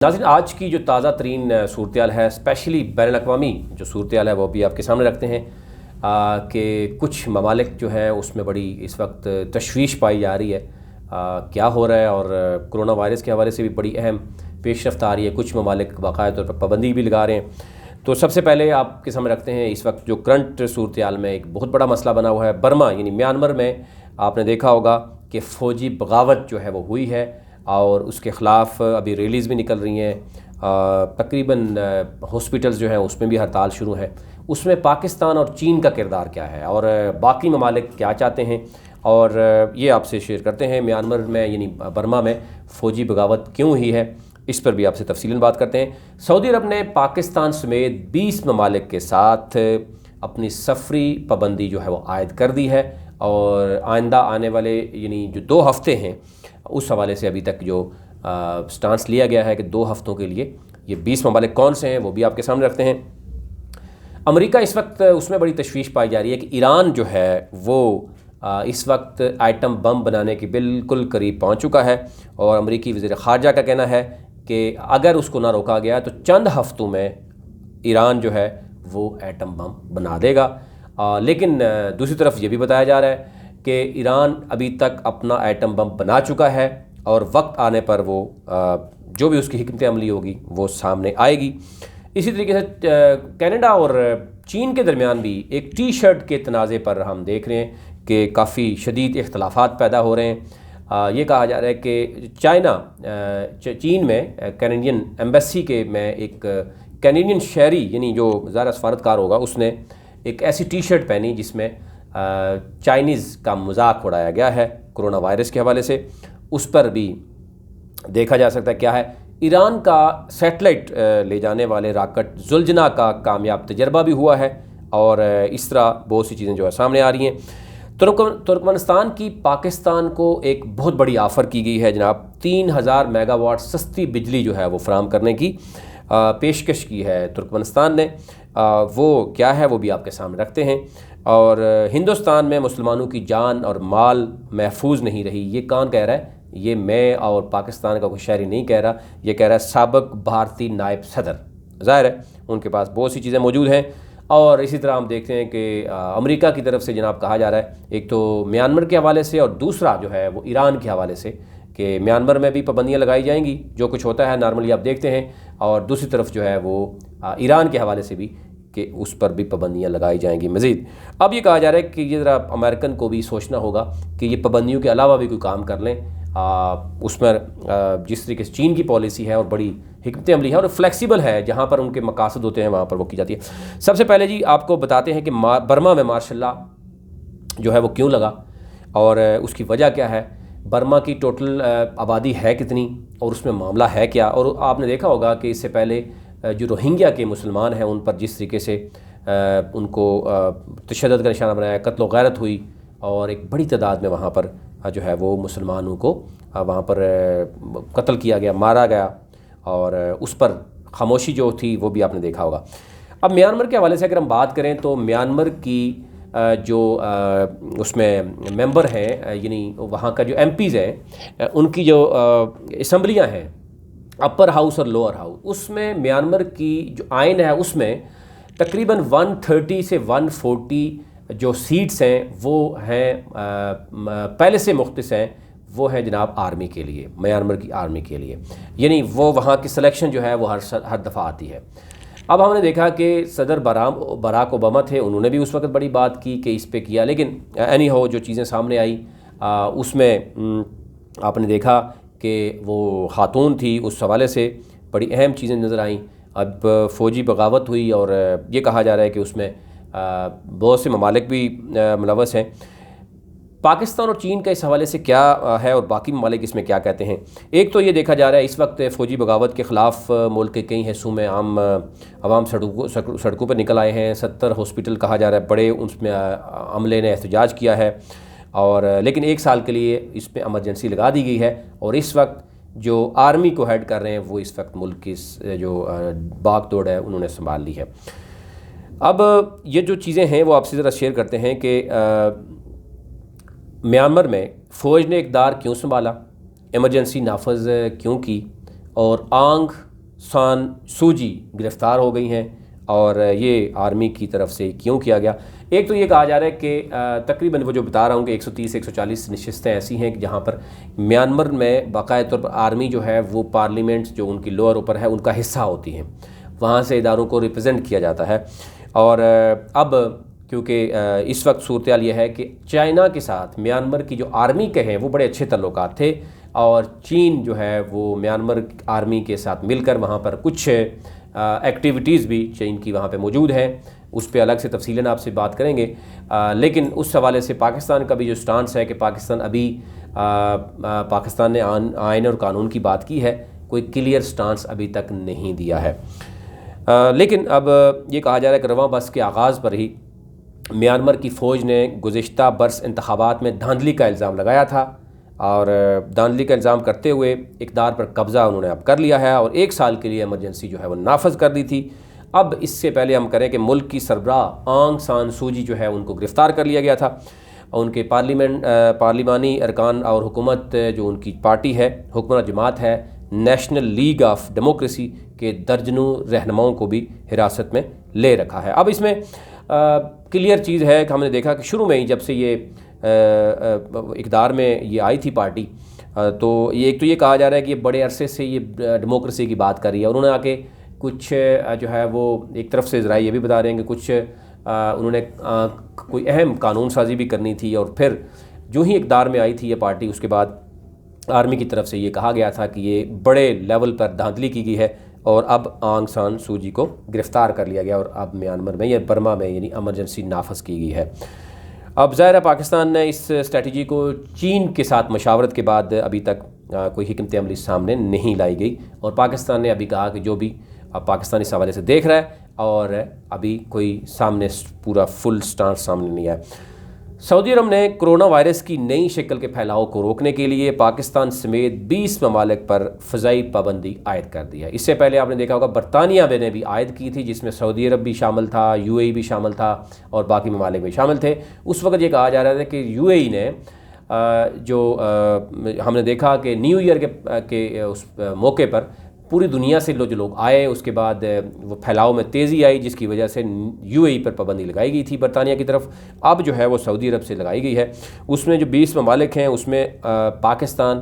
ناظرین، آج کی جو تازہ ترین صورتحال ہے، اسپیشلی بین الاقوامی جو صورتحال ہے وہ بھی آپ کے سامنے رکھتے ہیں کہ کچھ ممالک جو ہیں اس میں بڑی اس وقت تشویش پائی جا رہی ہے کیا ہو رہا ہے، اور کرونا وائرس کے حوالے سے بھی بڑی اہم پیش رفت آ رہی ہے۔ کچھ ممالک باقاعدہ طور پر پابندی بھی لگا رہے ہیں۔ تو سب سے پہلے آپ کے سامنے رکھتے ہیں اس وقت جو کرنٹ صورتحال میں ایک بہت بڑا مسئلہ بنا ہوا ہے برما یعنی میانمار میں۔ آپ نے دیکھا ہوگا کہ فوجی بغاوت جو ہے وہ ہوئی ہے اور اس کے خلاف ابھی ریلیز بھی نکل رہی ہیں۔ تقریباً ہاسپٹلز جو ہیں اس میں بھی ہڑتال شروع ہے۔ اس میں پاکستان اور چین کا کردار کیا ہے اور باقی ممالک کیا چاہتے ہیں، اور یہ آپ سے شیئر کرتے ہیں۔ میانمار میں یعنی برما میں فوجی بغاوت کیوں ہوئی ہے، اس پر بھی آپ سے تفصیلاً بات کرتے ہیں۔ سعودی عرب نے پاکستان سمیت 20 ممالک کے ساتھ اپنی سفری پابندی جو ہے وہ عائد کر دی ہے، اور آئندہ آنے والے یعنی جو 2 ہفتے ہیں اس حوالے سے ابھی تک جو سٹانس لیا گیا ہے کہ 2 ہفتوں کے لیے یہ 20 ممالک کون سے ہیں وہ بھی آپ کے سامنے رکھتے ہیں۔ امریکہ اس وقت اس میں بڑی تشویش پائی جا رہی ہے کہ ایران جو ہے وہ اس وقت آئٹم بم بنانے کے بالکل قریب پہنچ چکا ہے، اور امریکی وزیر خارجہ کا کہنا ہے کہ اگر اس کو نہ روکا گیا تو چند ہفتوں میں ایران جو ہے وہ ایٹم بم بنا دے گا۔ لیکن دوسری طرف یہ بھی بتایا جا رہا ہے کہ ایران ابھی تک اپنا ایٹم بم بنا چکا ہے، اور وقت آنے پر وہ جو بھی اس کی حکمت عملی ہوگی وہ سامنے آئے گی۔ اسی طریقے سے کینیڈا اور چین کے درمیان بھی ایک ٹی شرٹ کے تنازع پر ہم دیکھ رہے ہیں کہ کافی شدید اختلافات پیدا ہو رہے ہیں۔ یہ کہا جا رہا ہے کہ چین میں کینیڈین ایمبیسی کے میں ایک کینیڈین شہری یعنی جو ظاہر سفارتکار ہوگا اس نے ایک ایسی ٹی شرٹ پہنی جس میں چائنیز کا مذاق اڑایا گیا ہے کرونا وائرس کے حوالے سے۔ اس پر بھی دیکھا جا سکتا ہے کیا ہے۔ ایران کا سیٹلائٹ لے جانے والے راکٹ زلجنا کا کامیاب تجربہ بھی ہوا ہے، اور اس طرح بہت سی چیزیں جو ہے سامنے آ رہی ہیں۔ ترکمانستان کی پاکستان کو ایک بہت بڑی آفر کی گئی ہے جناب، 3000 میگا واٹ سستی بجلی جو ہے وہ فراہم کرنے کی پیشکش کی ہے ترکمانستان نے۔ وہ کیا ہے وہ بھی آپ کے سامنے رکھتے ہیں۔ اور ہندوستان میں مسلمانوں کی جان اور مال محفوظ نہیں رہی، یہ کون کہہ رہا ہے؟ یہ میں اور پاکستان کا کوئی شہری نہیں کہہ رہا، یہ کہہ رہا ہے سابق بھارتی نائب صدر۔ ظاہر ہے ان کے پاس بہت سی چیزیں موجود ہیں۔ اور اسی طرح ہم دیکھتے ہیں کہ امریکہ کی طرف سے جناب کہا جا رہا ہے، ایک تو میانمار کے حوالے سے اور دوسرا جو ہے وہ ایران کے حوالے سے کہ میانمار میں بھی پابندیاں لگائی جائیں گی، جو کچھ ہوتا ہے نارملی آپ دیکھتے ہیں، اور دوسری طرف جو ہے وہ ایران کے حوالے سے بھی کہ اس پر بھی پابندیاں لگائی جائیں گی مزید۔ اب یہ کہا جا رہا ہے کہ یہ ذرا امریکن کو بھی سوچنا ہوگا کہ یہ پابندیوں کے علاوہ بھی کوئی کام کر لیں۔ اس میں جس طریقے سے چین کی پالیسی ہے اور بڑی حکمت عملی ہے اور فلیکسیبل ہے، جہاں پر ان کے مقاصد ہوتے ہیں وہاں پر وہ کی جاتی ہے۔ سب سے پہلے جی آپ کو بتاتے ہیں کہ برما میں ماشاء اللہ جو ہے وہ کیوں لگا اور اس کی وجہ کیا ہے۔ برما کی ٹوٹل آبادی ہے کتنی اور اس میں معاملہ ہے کیا، اور آپ نے دیکھا ہوگا کہ اس سے پہلے جو روہنگیا کے مسلمان ہیں ان پر جس طریقے سے ان کو تشدد کا نشانہ بنایا، قتل و غارت ہوئی، اور ایک بڑی تعداد میں وہاں پر جو ہے وہ مسلمانوں کو وہاں پر قتل کیا گیا، مارا گیا، اور اس پر خاموشی جو تھی وہ بھی آپ نے دیکھا ہوگا۔ اب میانمار کے حوالے سے اگر ہم بات کریں تو میانمار کی جو اس میں ممبر ہیں یعنی وہاں کا جو ایم پیز ہیں، ان کی جو اسمبلیاں ہیں اپر ہاؤس اور لوور ہاؤس، اس میں میانمار کی جو آئین ہے اس میں تقریباً 130 سے 140 جو سیٹس ہیں وہ ہیں پہلے سے مختص ہیں، وہ ہیں جناب آرمی کے لیے، میانمار کی آرمی کے لیے، یعنی وہ وہاں کی سلیکشن جو ہے وہ ہر دفعہ آتی ہے۔ اب ہم نے دیکھا کہ صدر باراک اوباما تھے، انہوں نے بھی اس وقت بڑی بات کی کہ اس پہ کیا، لیکن اینی ہو جو چیزیں سامنے آئی اس میں آپ نے دیکھا کہ وہ خاتون تھی، اس حوالے سے بڑی اہم چیزیں نظر آئیں۔ اب فوجی بغاوت ہوئی، اور یہ کہا جا رہا ہے کہ اس میں بہت سے ممالک بھی ملوث ہیں۔ پاکستان اور چین کا اس حوالے سے کیا ہے اور باقی ممالک اس میں کیا کہتے ہیں؟ ایک تو یہ دیکھا جا رہا ہے اس وقت فوجی بغاوت کے خلاف ملک کے کئی حصوں میں عوام سڑکوں پر نکل آئے ہیں۔ 70 ہاسپٹل کہا جا رہا ہے بڑے، اس میں عملے نے احتجاج کیا ہے، اور لیکن 1 سال کے لیے اس پہ ایمرجنسی لگا دی گئی ہے، اور اس وقت جو آرمی کو ہیڈ کر رہے ہیں وہ اس وقت ملک کی جو باغ دوڑ ہے انہوں نے سنبھال لی ہے۔ اب یہ جو چیزیں ہیں وہ آپ سے ذرا شیئر کرتے ہیں کہ میانمار میں فوج نے اقتدار کیوں سنبھالا، ایمرجنسی نافذ کیوں کی، اور آنگ سان سوجی گرفتار ہو گئی ہیں، اور یہ آرمی کی طرف سے کیوں کیا گیا؟ ایک تو یہ کہا جا رہا ہے کہ تقریباً وہ جو بتا رہا ہوں کہ 130-140 نشستیں ایسی ہیں کہ جہاں پر میانمار میں باقاعدہ طور پر آرمی جو ہے وہ پارلیمنٹ جو ان کی لوئر اوپر ہے ان کا حصہ ہوتی ہیں، وہاں سے اداروں کو ریپرزینٹ کیا جاتا ہے۔ اور اب کیونکہ اس وقت صورتحال یہ ہے کہ چائنا کے ساتھ میانمار کی جو آرمی کے ہیں وہ بڑے اچھے تعلقات تھے، اور چین جو ہے وہ میانمار آرمی کے ساتھ مل کر وہاں پر کچھ ایکٹیویٹیز بھی چین کی وہاں پہ موجود ہیں، اس پہ الگ سے تفصیلاً آپ سے بات کریں گے۔ لیکن اس حوالے سے پاکستان کا بھی جو سٹانس ہے کہ پاکستان ابھی پاکستان نے آئین اور قانون کی بات کی ہے، کوئی کلیئر سٹانس ابھی تک نہیں دیا ہے۔ لیکن اب یہ کہا جا رہا ہے کہ رواں برس کے آغاز پر ہی میانمار کی فوج نے گزشتہ برس انتخابات میں دھاندلی کا الزام لگایا تھا، اور دھاندلی کا الزام کرتے ہوئے اقتدار پر قبضہ انہوں نے اب کر لیا ہے، اور 1 سال کے لیے ایمرجنسی جو ہے وہ نافذ کر دی تھی۔ اب اس سے پہلے ہم کریں کہ ملک کی سربراہ آنگ سان سوجی جو ہے ان کو گرفتار کر لیا گیا تھا، ان کے پارلیمانی ارکان اور حکومت جو ان کی پارٹی ہے، حکمراں جماعت ہے نیشنل لیگ آف ڈیموکریسی کے درجنوں رہنماؤں کو بھی حراست میں لے رکھا ہے۔ اب اس میں کلیئر چیز ہے کہ ہم نے دیکھا کہ شروع میں ہی جب سے یہ اقتدار میں یہ آئی تھی پارٹی، تو ایک تو یہ کہا جا رہا ہے کہ یہ بڑے عرصے سے یہ ڈیموکریسی کی بات کر رہی ہے، اور انہوں نے آ کے کچھ جو ہے وہ ایک طرف سے ذرائع یہ بھی بتا رہے ہیں کہ کچھ انہوں نے کوئی اہم قانون سازی بھی کرنی تھی، اور پھر جو ہی اقتدار میں آئی تھی یہ پارٹی اس کے بعد آرمی کی طرف سے یہ کہا گیا تھا کہ یہ بڑے لیول پر دھاندلی کی گئی ہے، اور اب آنگ سان سوجی کو گرفتار کر لیا گیا، اور اب میانمار میں یا برما میں یعنی ایمرجنسی نافذ کی گئی ہے۔ اب ظاہر ہے پاکستان نے اس اسٹریٹجی کو چین کے ساتھ مشاورت کے بعد ابھی تک کوئی حکمت عملی سامنے نہیں لائی گئی، اور پاکستان نے ابھی کہا کہ جو بھی اب پاکستان اس حوالے سے دیکھ رہا ہے، اور ابھی کوئی سامنے پورا فل سٹانس سامنے نہیں آیا۔ سعودی عرب نے کرونا وائرس کی نئی شکل کے پھیلاؤ کو روکنے کے لیے پاکستان سمیت 20 ممالک پر فضائی پابندی عائد کر دی ہے۔ اس سے پہلے آپ نے دیکھا ہوگا برطانیہ نے بھی عائد کی تھی، جس میں سعودی عرب بھی شامل تھا، UAE بھی شامل تھا، اور باقی ممالک بھی شامل تھے۔ اس وقت یہ کہا جا رہا تھا کہ UAE نے جو ہم نے دیکھا کہ نیو ایئر کے اس موقع پر پوری دنیا سے جو لوگ آئے، اس کے بعد وہ پھیلاؤ میں تیزی آئی، جس کی وجہ سے UAE پر پابندی لگائی گئی تھی برطانیہ کی طرف، اب جو ہے وہ سعودی عرب سے لگائی گئی ہے۔ اس میں جو 20 ممالک ہیں اس میں پاکستان،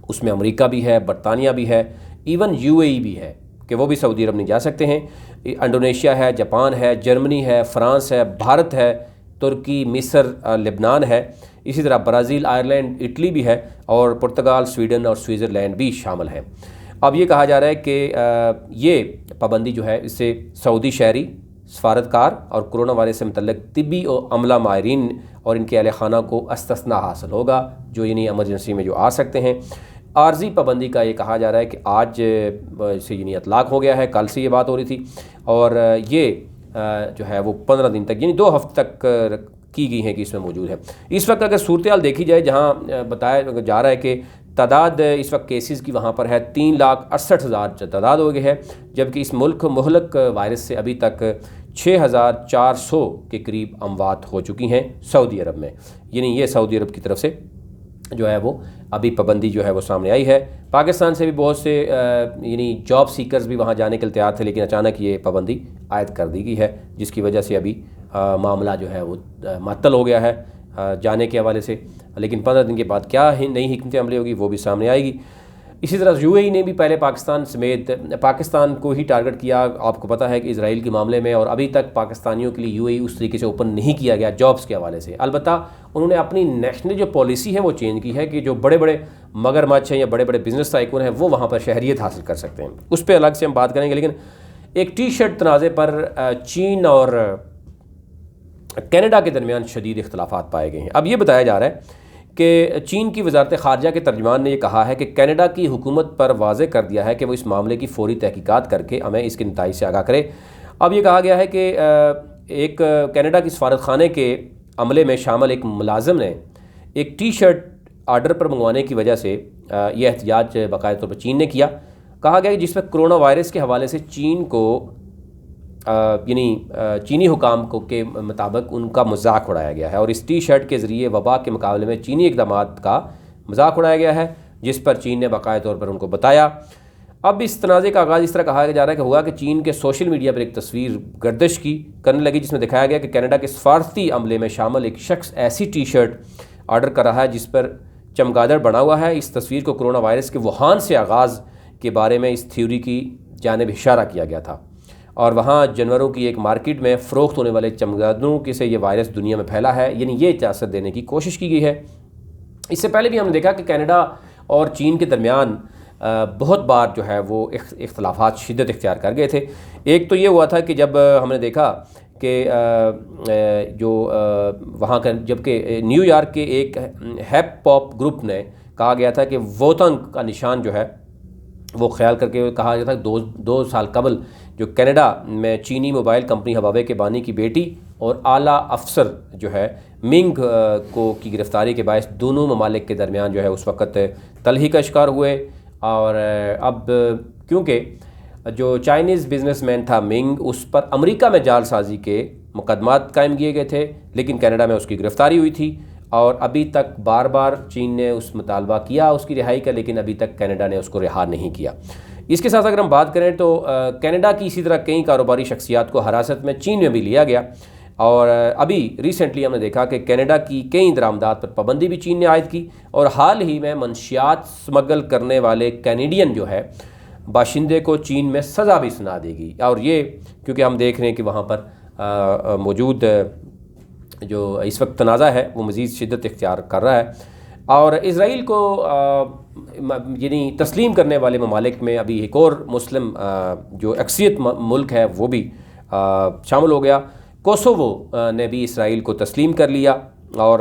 اس میں امریکہ بھی ہے، برطانیہ بھی ہے، ایون UAE بھی ہے کہ وہ بھی سعودی عرب نہیں جا سکتے ہیں، انڈونیشیا ہے، جاپان ہے، جرمنی ہے، فرانس ہے، بھارت ہے، ترکی، مصر، لبنان ہے، اسی طرح برازیل، آئرلینڈ، اٹلی بھی ہے، اور پرتگال، سویڈن اور سوئٹزرلینڈ بھی شامل ہیں۔ اب یہ کہا جا رہا ہے کہ یہ پابندی جو ہے اس سے سعودی شہری، سفارتکار اور کرونا وائرس سے متعلق طبی اور عملہ ماہرین اور ان کے اہل خانہ کو استثناء حاصل ہوگا، جو یعنی ایمرجنسی میں جو آ سکتے ہیں۔ عارضی پابندی کا یہ کہا جا رہا ہے کہ آج سے یعنی اطلاق ہو گیا ہے، کل سے یہ بات ہو رہی تھی، اور یہ جو ہے وہ 15 دن تک یعنی 2 ہفتے تک کی گئی ہیں کہ اس میں موجود ہے۔ اس وقت اگر صورتحال دیکھی جائے، جہاں بتایا جا رہا ہے کہ تعداد اس وقت کیسز کی وہاں پر ہے 3,68,000 تعداد ہو گئی ہے، جبکہ اس ملک مہلک وائرس سے ابھی تک 6,400 کے قریب اموات ہو چکی ہیں سعودی عرب میں، یعنی یہ سعودی عرب کی طرف سے جو ہے وہ ابھی پابندی جو ہے وہ سامنے آئی ہے۔ پاکستان سے بھی بہت سے یعنی جاب سیکرز بھی وہاں جانے کے لیے تیار تھے، لیکن اچانک یہ پابندی عائد کر دی گئی ہے، جس کی وجہ سے ابھی معاملہ جو ہے وہ معطل ہو گیا ہے جانے کے حوالے سے، لیکن 15 دن کے بعد کیا نئی حکمت عملی ہوگی وہ بھی سامنے آئے گی۔ اسی طرح UAE نے بھی پہلے پاکستان سمیت پاکستان کو ہی ٹارگٹ کیا، آپ کو پتہ ہے کہ اسرائیل کے معاملے میں، اور ابھی تک پاکستانیوں کے لیے UAE اس طریقے سے اوپن نہیں کیا گیا جابس کے حوالے سے۔ البتہ انہوں نے اپنی نیشنل جو پالیسی ہے وہ چینج کی ہے کہ جو بڑے بڑے مگرمچھ ہیں یا بڑے بڑے بزنس ٹائکون ہیں وہ وہاں پر شہریت حاصل کر سکتے ہیں، اس پہ الگ سے ہم بات کریں گے۔ لیکن ایک ٹی شرٹ تنازع پر چین اور کینیڈا کے درمیان شدید اختلافات پائے گئے ہیں۔ اب یہ بتایا جا رہا ہے کہ چین کی وزارت خارجہ کے ترجمان نے یہ کہا ہے کہ کینیڈا کی حکومت پر واضح کر دیا ہے کہ وہ اس معاملے کی فوری تحقیقات کر کے ہمیں اس کے نتائج سے آگاہ کرے۔ اب یہ کہا گیا ہے کہ ایک کینیڈا کی سفارت خانے کے عملے میں شامل ایک ملازم نے ایک ٹی شرٹ آرڈر پر منگوانے کی وجہ سے یہ احتجاج باقاعدہ طور پر چین نے کیا۔ کہا گیا کہ جس میں کرونا وائرس کے حوالے سے چین کو یعنی چینی حکام کو کے مطابق ان کا مذاق اڑایا گیا ہے، اور اس ٹی شرٹ کے ذریعے وبا کے مقابلے میں چینی اقدامات کا مذاق اڑایا گیا ہے، جس پر چین نے باقاعدہ طور پر ان کو بتایا۔ اب اس تنازع کا آغاز اس طرح کہا جا رہا ہے کہ ہوا کہ چین کے سوشل میڈیا پر ایک تصویر گردش کرنے لگی جس میں دکھایا گیا کہ کینیڈا کے سفارتی عملے میں شامل ایک شخص ایسی ٹی شرٹ آرڈر کر رہا ہے جس پر چمگادڑ بنا ہوا ہے۔ اس تصویر کو کرونا وائرس کے ووہان سے آغاز کے بارے میں اس تھیوری کی جانب اشارہ کیا گیا تھا، اور وہاں جانوروں کی ایک مارکیٹ میں فروخت ہونے والے چمگادڑوں کے سے یہ وائرس دنیا میں پھیلا ہے، یعنی یہ اجازت دینے کی کوشش کی گئی ہے۔ اس سے پہلے بھی ہم نے دیکھا کہ کینیڈا اور چین کے درمیان بہت بار جو ہے وہ اختلافات شدت اختیار کر گئے تھے۔ ایک تو یہ ہوا تھا کہ جب ہم نے دیکھا کہ جو وہاں کا جبکہ نیو یارک کے ایک ہیپ پاپ گروپ نے کہا گیا تھا کہ ووتنگ کا نشان جو ہے وہ خیال کر کے کہا گیا تھا کہ دو سال قبل جو کینیڈا میں چینی موبائل کمپنی ہواوے کے بانی کی بیٹی اور اعلیٰ افسر جو ہے منگ کی گرفتاری کے باعث دونوں ممالک کے درمیان جو ہے اس وقت تلخی کا شکار ہوئے، اور اب کیونکہ جو چائنیز بزنس مین تھا منگ، اس پر امریکہ میں جعل سازی کے مقدمات قائم کیے گئے تھے، لیکن کینیڈا میں اس کی گرفتاری ہوئی تھی، اور ابھی تک بار بار چین نے اس مطالبہ کیا اس کی رہائی کا، لیکن ابھی تک کینیڈا نے اس کو رہا نہیں کیا۔ اس کے ساتھ اگر ہم بات کریں تو کینیڈا کی اسی طرح کئی کاروباری شخصیات کو حراست میں چین میں بھی لیا گیا، اور ابھی ریسنٹلی ہم نے دیکھا کہ کینیڈا کی کئی درآمدات پر پابندی بھی چین نے عائد کی، اور حال ہی میں منشیات سمگل کرنے والے کینیڈین جو ہے باشندے کو چین میں سزا بھی سنا دے گی، اور یہ کیونکہ ہم دیکھ رہے ہیں کہ وہاں پر موجود جو اس وقت تنازع ہے وہ مزید شدت اختیار کر رہا ہے، اور اسرائیل کو یعنی تسلیم کرنے والے ممالک میں ابھی ایک اور مسلم جو اکثریت ملک ہے وہ بھی شامل ہو گیا۔ کوسوو نے بھی اسرائیل کو تسلیم کر لیا، اور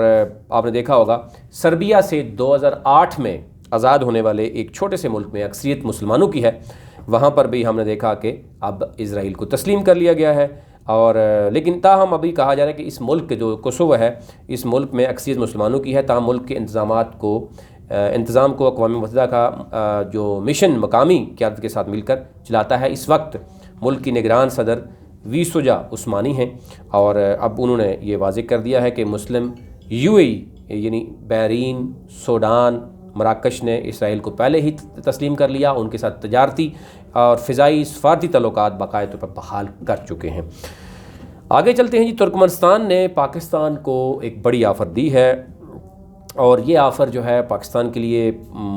آپ نے دیکھا ہوگا سربیا سے 2008 میں آزاد ہونے والے ایک چھوٹے سے ملک میں اکثریت مسلمانوں کی ہے، وہاں پر بھی ہم نے دیکھا کہ اب اسرائیل کو تسلیم کر لیا گیا ہے، اور لیکن تاہم ابھی کہا جا رہا ہے کہ اس ملک جو کوسوو ہے اس ملک میں اکثریت مسلمانوں کی ہے، تاہم ملک کے انتظام کو اقوام متحدہ کا جو مشن مقامی قیادت کے ساتھ مل کر چلاتا ہے۔ اس وقت ملک کی نگران صدر ویسوجا عثمانی ہیں، اور اب انہوں نے یہ واضح کر دیا ہے کہ مسلم UAE یعنی بحرین، سوڈان، مراکش نے اسرائیل کو پہلے ہی تسلیم کر لیا، ان کے ساتھ تجارتی اور فضائی سفارتی تعلقات باقاعدہ طور پر بحال کر چکے ہیں۔ آگے چلتے ہیں جی، ترکمنستان نے پاکستان کو ایک بڑی آفر دی ہے، اور یہ آفر جو ہے پاکستان کے لیے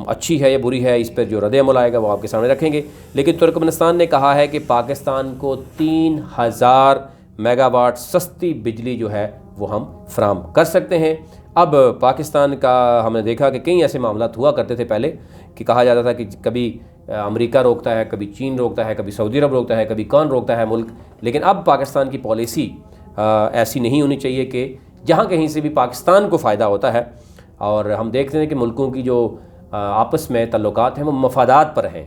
اچھی ہے یا بری ہے، اس پر جو رد عمل آئے گا وہ آپ کے سامنے رکھیں گے، لیکن ترکمنستان نے کہا ہے کہ پاکستان کو 3000 میگا واٹ سستی بجلی جو ہے وہ ہم فراہم کر سکتے ہیں۔ اب پاکستان کا ہم نے دیکھا کہ کئی ایسے معاملات ہوا کرتے تھے پہلے کہ کہا جاتا تھا کہ کبھی امریکہ روکتا ہے، کبھی چین روکتا ہے، کبھی سعودی عرب روکتا ہے، کبھی کون روکتا ہے ملک، لیکن اب پاکستان کی پالیسی ایسی نہیں ہونی چاہیے کہ جہاں کہیں سے بھی پاکستان کو فائدہ ہوتا ہے، اور ہم دیکھتے ہیں کہ ملکوں کی جو آپس میں تعلقات ہیں وہ مفادات پر ہیں،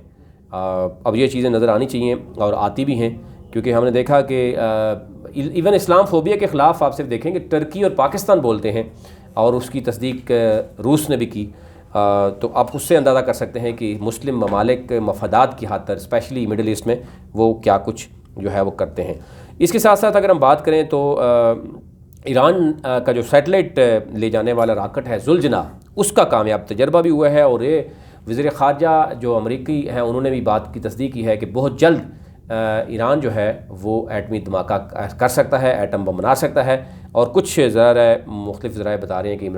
اب یہ چیزیں نظر آنی چاہیے اور آتی بھی ہیں، کیونکہ ہم نے دیکھا کہ ایون اسلام فوبیا کے خلاف آپ صرف دیکھیں کہ ترکی اور پاکستان بولتے ہیں، اور اس کی تصدیق روس نے بھی کی، تو آپ اس سے اندازہ کر سکتے ہیں کہ مسلم ممالک مفادات کی خاطر اسپیشلی مڈل ایسٹ میں وہ کیا کچھ جو ہے وہ کرتے ہیں۔ اس کے ساتھ ساتھ اگر ہم بات کریں تو ایران کا جو سیٹلائٹ لے جانے والا راکٹ ہے زلجنا، اس کا کامیاب تجربہ بھی ہوا ہے، اور یہ وزیر خارجہ جو امریکی ہیں انہوں نے بھی بات کی تصدیق کی ہے کہ بہت جلد ایران جو ہے وہ ایٹمی دھماکہ کر سکتا ہے، ایٹم بم بنا سکتا ہے، اور کچھ مختلف ذرائع بتا رہے ہیں کہ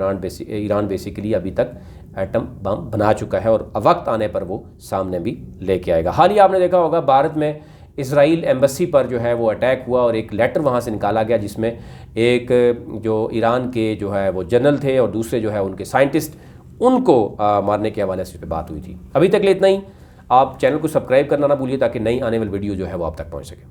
ایران بیسیکلی ابھی تک ایٹم بم بنا چکا ہے، اور وقت آنے پر وہ سامنے بھی لے کے آئے گا۔ حال ہی آپ نے دیکھا ہوگا بھارت میں اسرائیل ایمبیسی پر جو ہے وہ اٹیک ہوا، اور ایک لیٹر وہاں سے نکالا گیا جس میں ایک جو ایران کے جو ہے وہ جنرل تھے اور دوسرے جو ہے ان کے سائنٹسٹ، ان کو مارنے کے حوالے سے اس پہ بات ہوئی تھی۔ ابھی تک لیے اتنا ہی، آپ چینل کو سبسکرائب کرنا نہ بھولیے تاکہ نئی آنے والی ویڈیو جو ہے وہ آپ تک پہنچ سکے۔